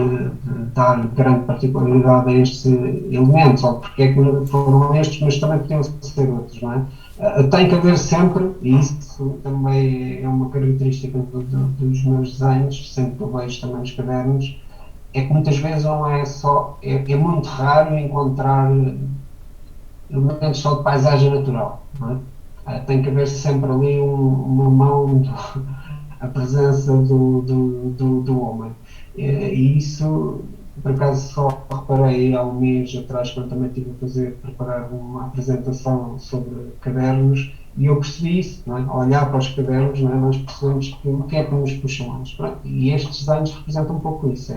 dar grande particularidade a estes elementos, ou porque é que foram estes, mas também podiam ser outros, não é? Tem que haver sempre, e isso também é uma característica dos meus desenhos, sempre que eu vejo também nos cadernos, é que muitas vezes não é só, é muito raro encontrar elementos só de paisagem natural. Não é? Tem que haver sempre ali uma mão, a presença do homem. E isso, por acaso, só reparei há um mês atrás, quando também estive a preparar uma apresentação sobre cadernos, e eu percebi isso, não é? Ao olhar para os cadernos, não é? Nós percebemos o que é que nos puxa mais. E estes desenhos representam um pouco isso.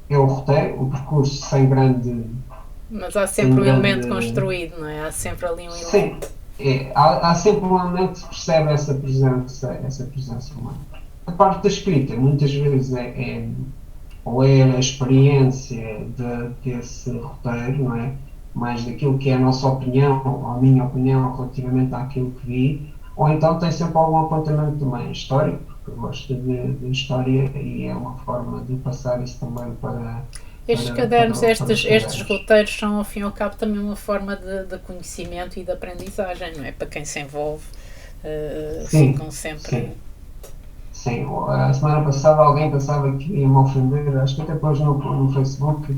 É o roteiro, o percurso sem grande. Mas há Sem sempre um elemento grande. construído, não é? Há sempre ali um Sim, elemento. há sempre um elemento que se percebe essa presença humana. A parte da escrita, muitas vezes, ou é a experiência desse roteiro, não é? Mais daquilo que é a nossa opinião, ou a minha opinião relativamente àquilo que vi, ou então tem sempre algum apontamento também histórico, porque eu gosto de história e é uma forma de passar isso também Estes cadernos, para os estes cadernos. roteiros são, ao fim e ao cabo, também uma forma de conhecimento e de aprendizagem, não é? Para quem se envolve, ficam Sim, sempre. sim. Sim, a semana passada alguém pensava que ia me ofender, acho que até pôs no Facebook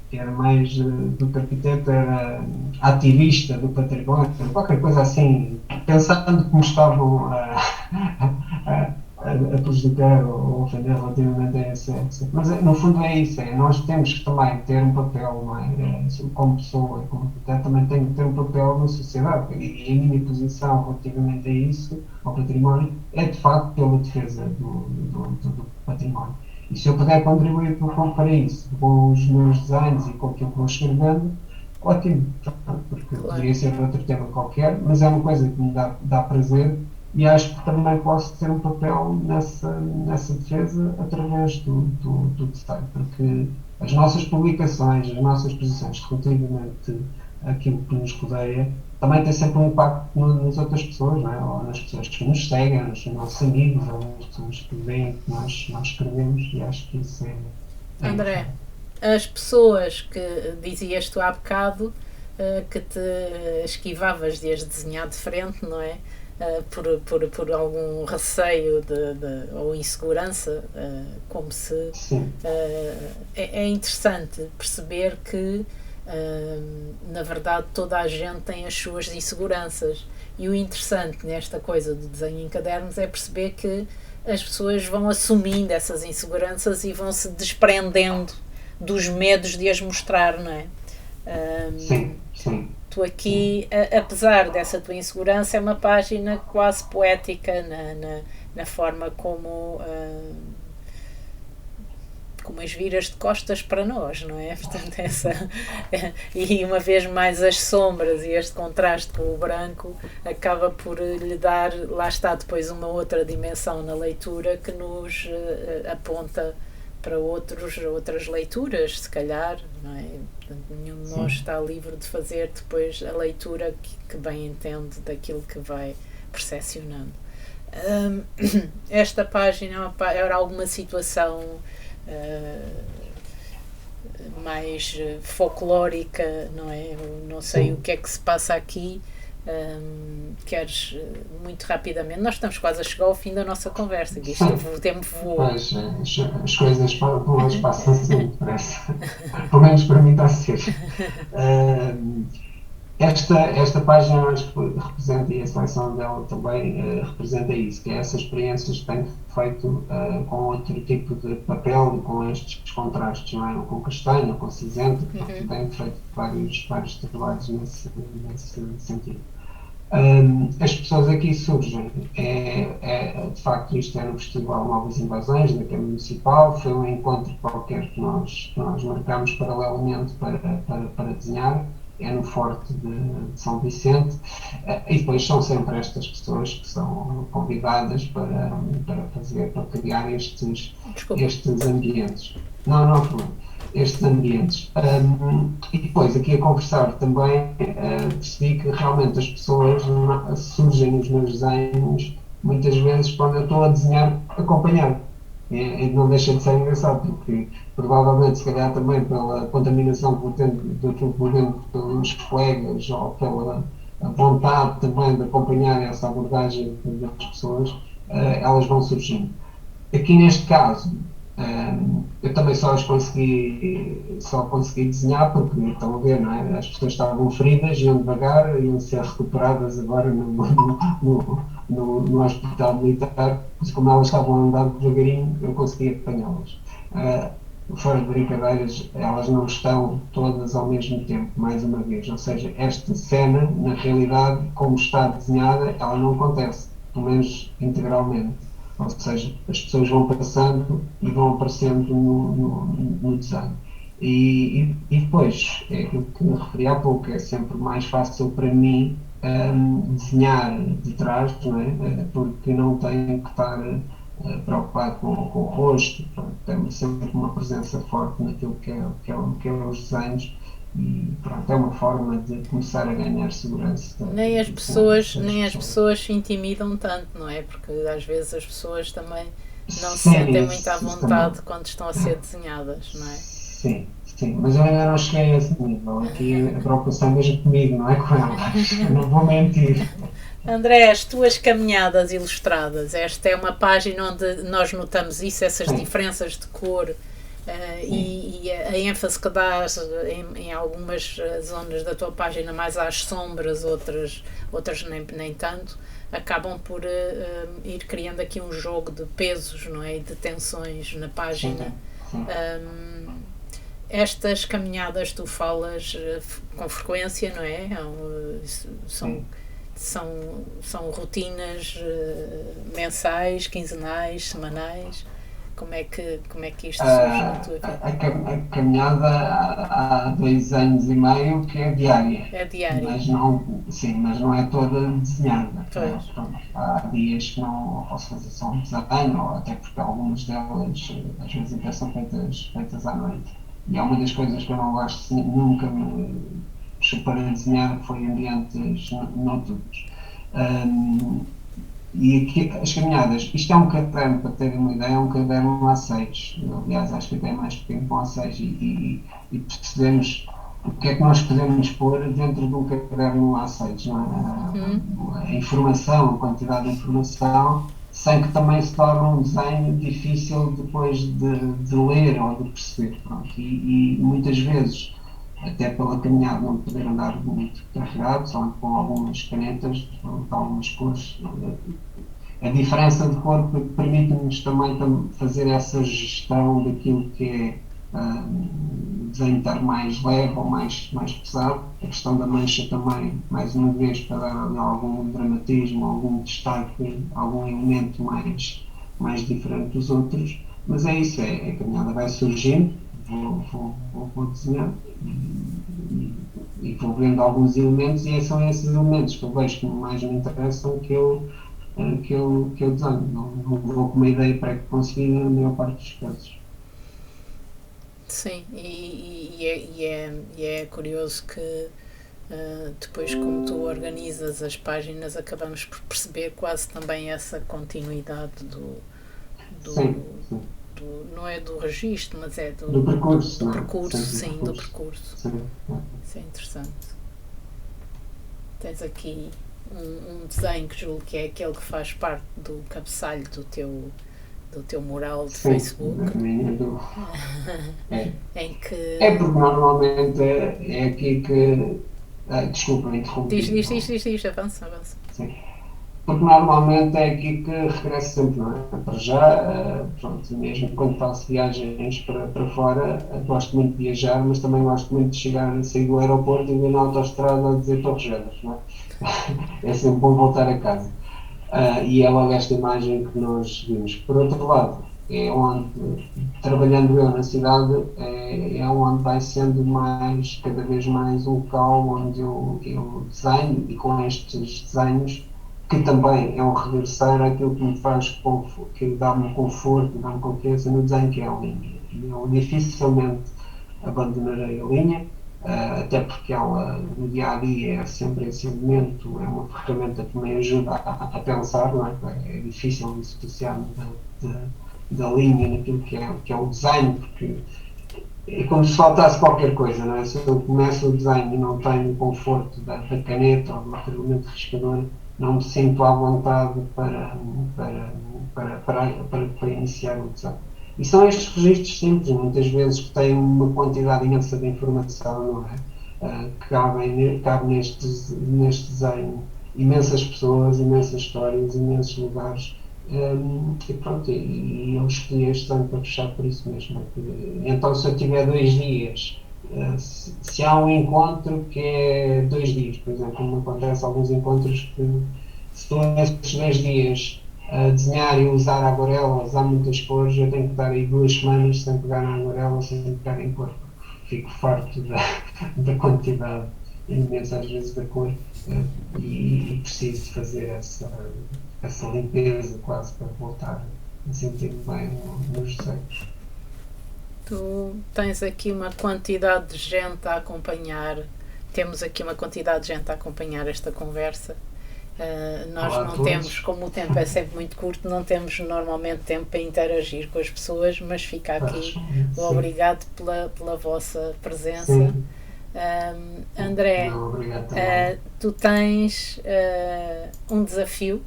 que era mais do que arquiteto, era ativista do património, qualquer coisa assim, pensando que me estavam a prejudicar ou ofender relativamente a esse. Mas no fundo é isso, nós temos que também ter um papel, não é? Como pessoa e como arquiteto também tenho que ter um papel na sociedade e a minha posição relativamente a isso, ao património, é de facto pela defesa do património. E se eu puder contribuir para isso, com os meus desenhos e com aquilo que vou escrevendo, ótimo, porque Claro. poderia ser outro tema qualquer, mas é uma coisa que me dá prazer e acho que também posso ter um papel nessa defesa através do design, porque as nossas publicações, as nossas posições relativamente àquilo que nos rodeia, também tem sempre um impacto nas outras pessoas, não é? Ou nas pessoas que nos seguem, nos nossos amigos, ou nas pessoas que veem que nós escrevemos, e acho que isso é André, importante. as pessoas que dizias tu há bocado que te esquivavas de as desenhar de frente, não é? Por algum receio ou insegurança, como se. Sim, É interessante perceber que, na verdade, toda a gente tem as suas inseguranças. E o interessante nesta coisa do desenho em cadernos é perceber que as pessoas vão assumindo essas inseguranças e vão se desprendendo dos medos de as mostrar, não é? sim, sim, Tu sim, aqui, apesar dessa tua insegurança, é uma página quase poética na forma como as viras de costas para nós, não é? Portanto, e uma vez mais as sombras e este contraste com o branco acaba por lhe dar, lá está depois uma outra dimensão na leitura que nos aponta para outras leituras, se calhar, não é? Portanto, nenhum de nós sim, está livre de fazer depois a leitura que bem entende daquilo que vai percepcionando. Hum, Esta página era alguma situação mais folclórica, não é? Eu não sei o sim. que é que se passa aqui. Queres muito rapidamente? Nós estamos quase a chegar ao fim da nossa conversa, que isto, Sim. o tempo voa. Pois, as coisas boas passam sempre, parece. Pelo menos para mim está a ser. Uh, esta página acho que representa, e a seleção dela também representa isso, que é essas experiências que tenho feito com outro tipo de papel e com estes contrastes, não é? Com castanho, com cinzento, Uhum. tenho feito vários trabalhos nesse sentido. As pessoas aqui surgem, de facto, isto é no Festival Novas Invasões, da Câmara Municipal, foi um encontro qualquer que nós marcámos paralelamente para desenhar, é no Forte de São Vicente, e depois são sempre estas pessoas que são convidadas para criar Desculpa. estes ambientes. Não, não há problema. Estes ambientes. E depois, aqui a conversar também, percebi que realmente as pessoas surgem nos meus desenhos, muitas vezes, quando eu estou a desenhar acompanhado. E não deixa de ser engraçado, porque provavelmente, se calhar também pela contaminação que vou tendo, daquilo que vou vendo pelos colegas, ou pela vontade também de acompanhar essa abordagem das pessoas, elas vão surgindo. Aqui neste caso, eu também só consegui desenhar porque, estão a ver, não é? As pessoas estavam feridas, iam devagar, iam ser recuperadas agora no hospital militar, mas como elas estavam a andar devagarinho, eu consegui apanhá-las. Fora de brincadeiras, elas não estão todas ao mesmo tempo, mais uma vez. Ou seja, esta cena, na realidade, como está desenhada, ela não acontece, pelo menos integralmente. Ou seja, as pessoas vão passando e vão aparecendo no desenho. E depois, é aquilo que me referi há pouco, é sempre mais fácil para mim desenhar de trás, não é? Porque não tenho que estar preocupado com o rosto, tem sempre uma presença forte naquilo que é os desenhos e pronto, é uma forma de começar a ganhar segurança Nem as das pessoas, nem as pessoas. pessoas se intimidam tanto, não é? Porque às vezes as pessoas também não se Sim, sentem muito à isso também. vontade quando estão a ser desenhadas, não é? Sim, sim, mas eu ainda não cheguei a esse nível. Aqui a preocupação é mesmo comigo, não é com elas. Eu não vou mentir. André, as tuas caminhadas ilustradas, esta é uma página onde nós notamos isso, essas Sim, diferenças de cor sim, e a ênfase que dás em algumas zonas da tua página mais às sombras, outras nem tanto, acabam por ir criando aqui um jogo de pesos, não é? E de tensões na sim, página. sim. Um, Estas caminhadas tu falas com frequência, não é? São, Sim. são rotinas mensais, quinzenais, semanais. Como é que isto surge na tua vida? A caminhada há 2 anos e meio que é diária, É diária? mas não, sim, mas não é toda desenhada. Pois. Pronto, há dias que não posso fazer só um desenho, ou até porque algumas delas às vezes até são feitas à noite. E é uma das coisas que eu não gosto, nunca me puxei para desenhar, foi ambientes noturnos. Um, e aqui, as caminhadas, isto é um caderno, para terem uma ideia, é um caderno A6. Aliás, acho que até é mais pequeno que um A6 e percebemos o que é que nós podemos pôr dentro de um caderno A6, não Uhum. é? A informação, a quantidade de informação, sem que também se torne um desenho difícil depois de ler ou de perceber. Pronto. E muitas vezes, até pela caminhada não poder andar muito carregado, só com algumas canetas, algumas cores, a diferença de cor permite-nos também fazer essa gestão daquilo que é desenho estar mais leve ou mais pesado. A questão da mancha também, mais uma vez, para dar algum dramatismo, algum destaque, algum elemento mais diferente dos outros. Mas é isso, a caminhada vai surgindo, vou desenhando e vou vendo alguns elementos e são esses elementos que eu vejo que mais me interessam que eu desenho. Não vou com uma ideia pré-concebida na maior parte dos casos. Sim, e é curioso que depois, como tu organizas as páginas, acabamos por perceber quase também essa continuidade Sim, do, sim. não é do registro, mas é Do percurso, do não é? percurso, Sim, do sim, do percurso. percurso. Sim, é. Isso é interessante. Tens aqui um desenho que julgo que é aquele que faz parte do cabeçalho do teu mural de Sim, Facebook, é. em É que. porque normalmente é aqui que. Desculpa, Diz, interrompi. diz, diz, Não, diz, diz, avança, avança. sim. porque normalmente é aqui que regresso sempre, não é? Para já, pronto, mesmo quando faço viagens para fora, gosto muito de viajar, mas também gosto muito de chegar, sair do aeroporto e vir na autoestrada a dizer Torres Vedras, não é? É sempre bom voltar a casa. E é logo esta imagem que nós vimos. Por outro lado, é onde, trabalhando eu na cidade, é onde vai sendo mais, cada vez mais um local onde eu desenho e com estes desenhos, que também é um regressar àquilo que me faz, que dá-me conforto, dá-me confiança no desenho, que é a linha. E eu dificilmente abandonarei a linha, até porque ela no dia a dia é sempre esse elemento, é uma ferramenta que me ajuda a pensar, não é? É difícil dissociar-me da linha naquilo que é o desenho, porque é como se faltasse qualquer coisa, não é? Se eu começo o desenho e não tenho o conforto da caneta ou do materialmente riscador, não me sinto à vontade para iniciar o desenho. E são estes registros simples, muitas vezes que têm uma quantidade imensa de informação, não é? Cabe neste desenho imensas pessoas, imensas histórias, imensos lugares. E pronto, eu escolhi este ano para fechar por isso mesmo. Então, se eu tiver 2 dias, se há um encontro que é 2 dias, por exemplo, como acontece alguns encontros que, se estou nesses 2 dias a desenhar e usar a aguarela, usar muitas cores, eu tenho que estar aí 2 semanas sem pegar na aguarela, sem pegar em cor. Fico farto da quantidade imensa, às vezes, da cor, e preciso fazer essa limpeza quase para voltar a sentir-me bem nos desenhos. Tu tens aqui uma quantidade de gente a acompanhar, temos aqui uma quantidade de gente a acompanhar esta conversa. Nós Olá a não todos. temos, como o tempo é sempre muito curto, não temos normalmente tempo para interagir com as pessoas, mas fica aqui o obrigado pela vossa presença. Sim. André, Não, obrigado também. tu tens um desafio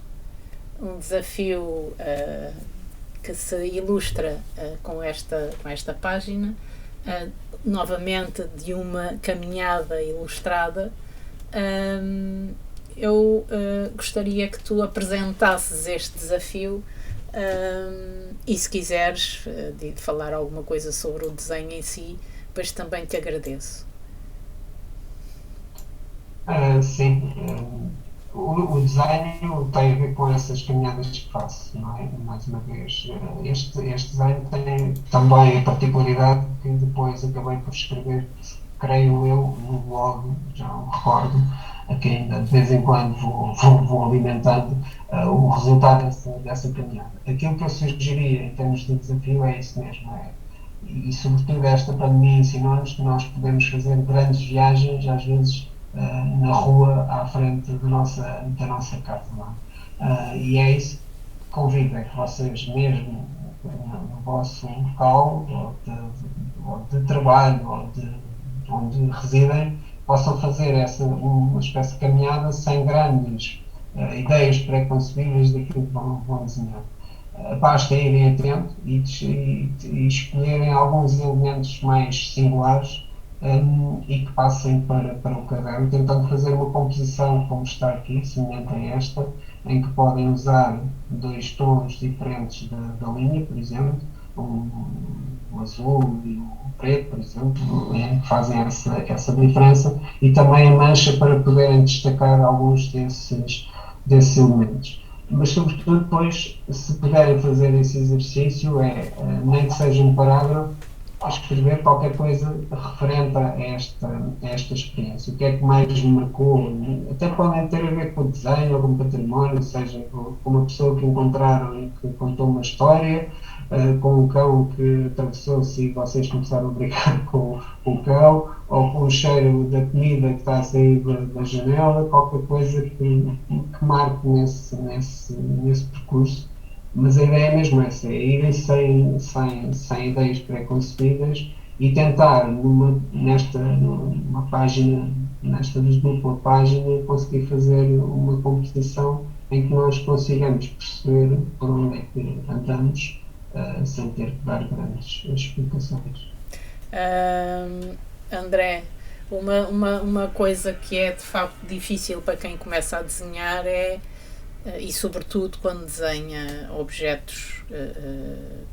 que se ilustra com esta página, novamente de uma caminhada ilustrada. Eu gostaria que tu apresentasses este desafio, e se quiseres de falar alguma coisa sobre o desenho em si, depois também te agradeço. Sim, o desenho tem a ver com essas caminhadas que faço, não é? Mais uma vez, este desenho tem também a particularidade que depois acabei por escrever, creio eu, no blog, já não me recordo, a que ainda de vez em quando vou alimentando o resultado dessa caminhada. Aquilo que eu sugeria em termos de desafio é isso mesmo, e sobretudo esta pandemia ensinou-nos que nós podemos fazer grandes viagens, às vezes na rua à frente da nossa casa. E é isso que convido, é que vocês mesmo no vosso local ou de trabalho ou onde residem possam fazer uma espécie de caminhada sem grandes ideias pré-concebidas daquilo que vão desenhar. Basta irem atento e escolherem alguns elementos mais singulares, e que passem para o caderno, tentando fazer uma composição como está aqui, semelhante a esta, em que podem usar 2 tons diferentes da linha, por exemplo, um azul e um preto, por exemplo, que fazem essa diferença, e também a mancha para poderem destacar alguns desses elementos. Mas, sobretudo, depois, se puderem fazer esse exercício, nem que seja um parágrafo, a escrever qualquer coisa referente a esta experiência. O que é que mais me marcou? Até podem ter a ver com o desenho ou com o património, seja com uma pessoa que encontraram e que contou uma história, com um cão que atravessou-se e vocês começaram a brincar com o cão, ou com o cheiro da comida que está a sair da janela, qualquer coisa que marque nesse percurso. Mas a ideia é mesmo essa, é irem sem ideias pré-concebidas e tentar, numa página, nesta dupla página, conseguir fazer uma composição em que nós consigamos perceber por onde é que andamos, sem ter que dar grandes explicações. André, uma coisa que é de facto difícil para quem começa a desenhar é e sobretudo quando desenha objetos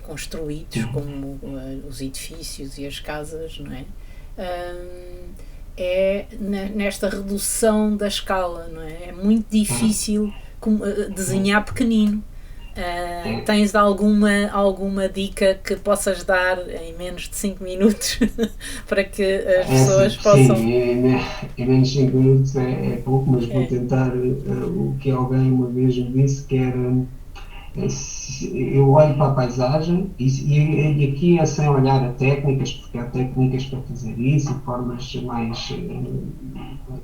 construídos, como os edifícios e as casas, não é? É nesta redução da escala, não é? É muito difícil desenhar pequenino. Tens alguma dica que possas dar em menos de 5 minutos para que as pessoas possam. Sim, em menos de 5 minutos é pouco, mas vou É, tentar o que alguém uma vez me disse, que era eu olho para a paisagem e aqui é sem olhar a técnicas, porque há técnicas para fazer isso e formas mais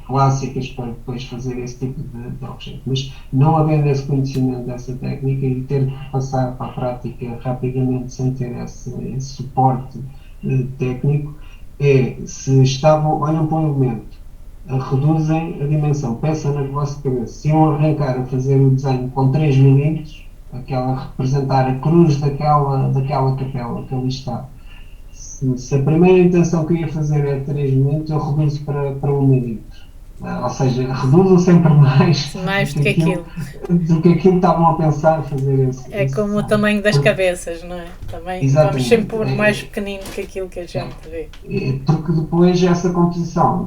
clássicas para depois fazer esse tipo de objeto. Mas não havendo esse conhecimento dessa técnica e ter que passar para a prática rapidamente sem ter esse suporte técnico, se olham para um elemento, reduzem a dimensão, pensam na vossa cabeça. Se eu arrancar a fazer o desenho com 3 milímetros, representar a cruz daquela capela que ali está. Se a primeira intenção que eu ia fazer é 3 milímetros, eu reduzo para 1 milímetro. Ou seja, reduzam sempre mais mais do que aquilo. do que aquilo que estavam a pensar fazer É como o tamanho das cabeças, não é? Também vamos sempre pôr mais pequenino que aquilo que a gente vê. Porque depois essa composição,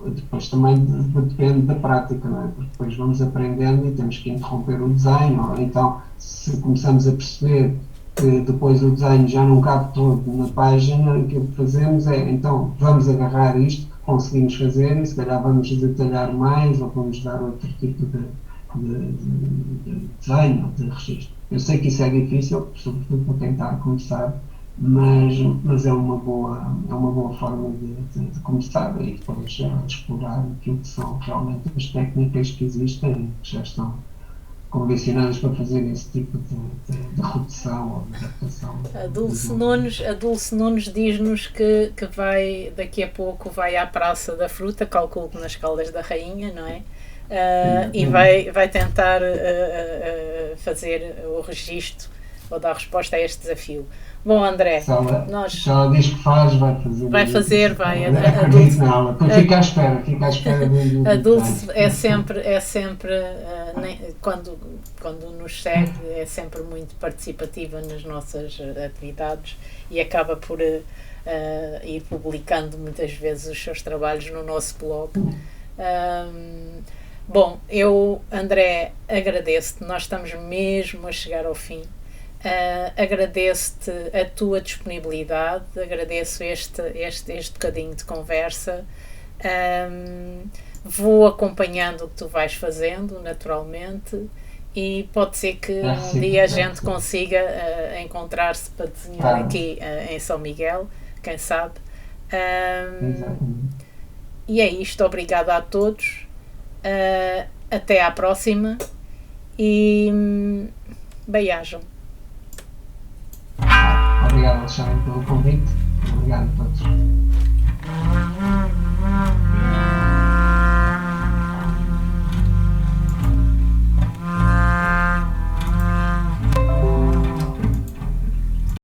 depois também depende da prática, não é? Porque depois vamos aprendendo e temos que interromper o desenho, ou então se começamos a perceber que depois o desenho já não cabe todo na página, aquilo que fazemos é, então vamos agarrar isto que conseguimos fazer e se calhar vamos detalhar mais ou vamos dar outro tipo de desenho ou de registro. Eu sei que isso é difícil, sobretudo para quem está a começar, mas é uma boa forma de começar e depois explorar aquilo que são realmente as técnicas que existem, que já estão convencionadas para fazer esse tipo de redução ou de adaptação. A Dulce Nunes diz-nos que daqui a pouco vai à Praça da Fruta, calculo que nas Caldas da Rainha, não é? E vai tentar fazer o registro ou dar resposta a este desafio. Bom, André, se ela diz que faz, vai fazer. Vai fazer, vai. Acredito nela. Fica à espera. A Dulce é sempre quando nos segue, é sempre muito participativa nas nossas atividades e acaba por ir publicando muitas vezes os seus trabalhos no nosso blog. Bom, eu, André, agradeço-te. Nós estamos mesmo a chegar ao fim. Agradeço-te a tua disponibilidade, agradeço este bocadinho de conversa. Vou acompanhando o que tu vais fazendo, naturalmente, e pode ser que um dia a gente consiga encontrar-se para desenhar aqui em São Miguel, quem sabe. E é isto, obrigada a todos, até à próxima e bem-ajam. Obrigado, Alexandre, pelo convite. Obrigado a todos.